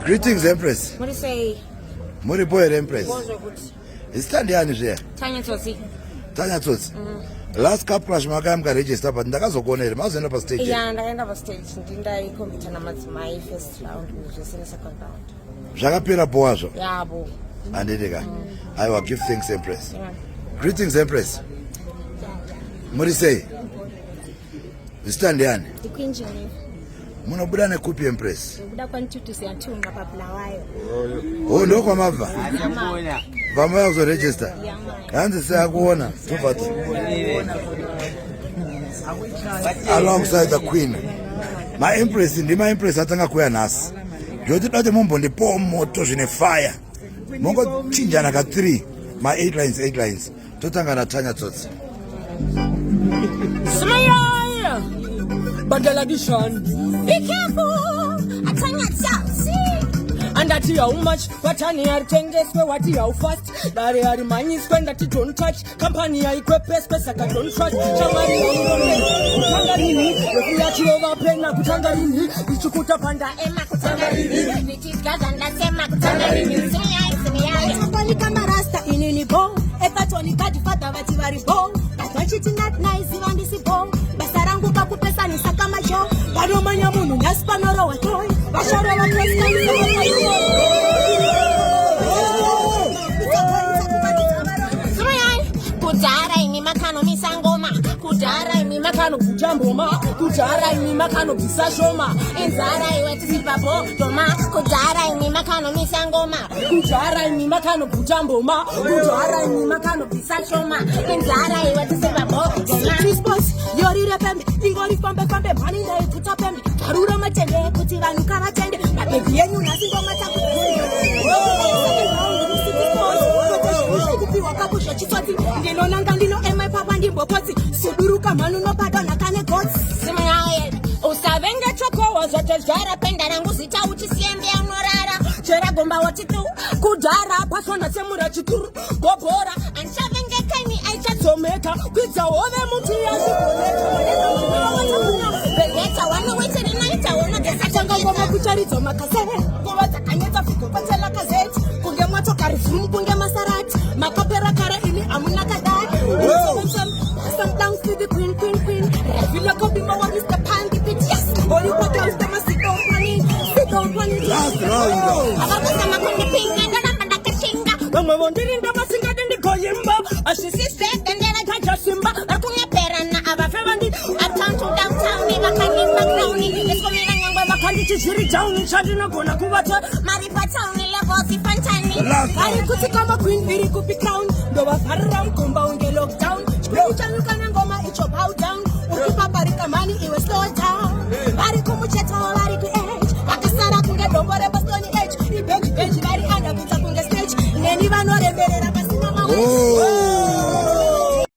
Greetings, Empress. What do you say? Muri boy, Empress. It's Tanya here. Tanya Tsotsi. Tanya Tsotsi. Last cup crash makayamka register but ndakazokuonera mauzoenda pa stage. Yeah, ndakaenda pa stage. Ndindaikompita namadzimai first round zvese second round. Zvakapera bwazvo. Yeah, bo. Andidika. I will give thanks, Empress. Yeah. Greetings, Empress. Muri say? It's Tanya. The Queen Giniva. Munobuda nekupi, Empress? Munobuda kwantutusi yatunga papulawayo. Oh, ndo kwa mabva. Vamaya kuzoregister. Hanzi siyakuona. Tufati. Alongside the Queen. My Empress, ndima Empress atanga kuya nasi. Joti dati mumbo ndipo moto zvine fire. Mongo chinjana ka 3. My 8 lines. Totanga na Tanya Tsotsi. Smile! Bandela edition. Be careful! Tanya Tsotsi! And that how much, but Tanya changes what how fast. That are mines when that don't touch. Company I equip space I don't trust. Shamari Kutangarini, if we are over Pena Kutangarini, Ichukuta Panda Emma Kutangarini, Nitis Gazanda Sema Kutangarini, Somebody Kamarasta in any bone. If I told you that you thought that you were born, I thought you did not nice even this bone. Basarangu Kapupesa in Sakamajo, Baromania Munu, Naspanoro, a toy, Bashara, Kudara ini makano misangoma, kudara ini makano Jamboma, Kujara in Makano Pisashoma, Enzara iweti sipapo toma, kudara ini makano misangoma, Kujara in Makano Jamboma, Kujara in Makano Pisashoma, Enzara iweti sipapo toma. Response, Yori Repem, Ingori Pampe Pampe, Money, they put up him, Karura Matende, Putivanu Karatende, but the Vienu Nasigo Mataku. Usavenga choko zote jara penda na nguzita uchisiembe unorara chera gomba wachitu Kudara, Pasona Semura Chituru, Bobora, and shavenge kani aicha Tomeka, Pizza Ove Mutia, Begeta wana waited in night I wanna get a Goma Kucharito Makasere, Gova Kanyeta Fico Patella Kazet, Kugemato Karifum, Kungemasarat, Makapera Kara in Amunakada, some thanks to the Queen. I feel like a bit more Mr. Pandy Pit, yes, only what else the must go running, Last round. Abakasama kundi pinga ndana mandaka chinga Mama wondering the Masinga and the Koyimba, as she Sister and then I can't just Simba, Akunga perana abafewandi uptown to downtown ni makani makroni Eskomi na nyangwe Makandi Chiri down in Chadina Gona Kubata, Maripa town ni levosi fantani Ari kuti kama Queen Biri kupi crown, do a faram kumba unge lockdown. Uchaluka na ngoma icho bow down. Ukipa barika mani iwe slow down. Bari kumucheta bari ku edge. Akasara kunge dombore bastoni edge. Ibegi bari anda kuta kunge stage. Neni vanore bere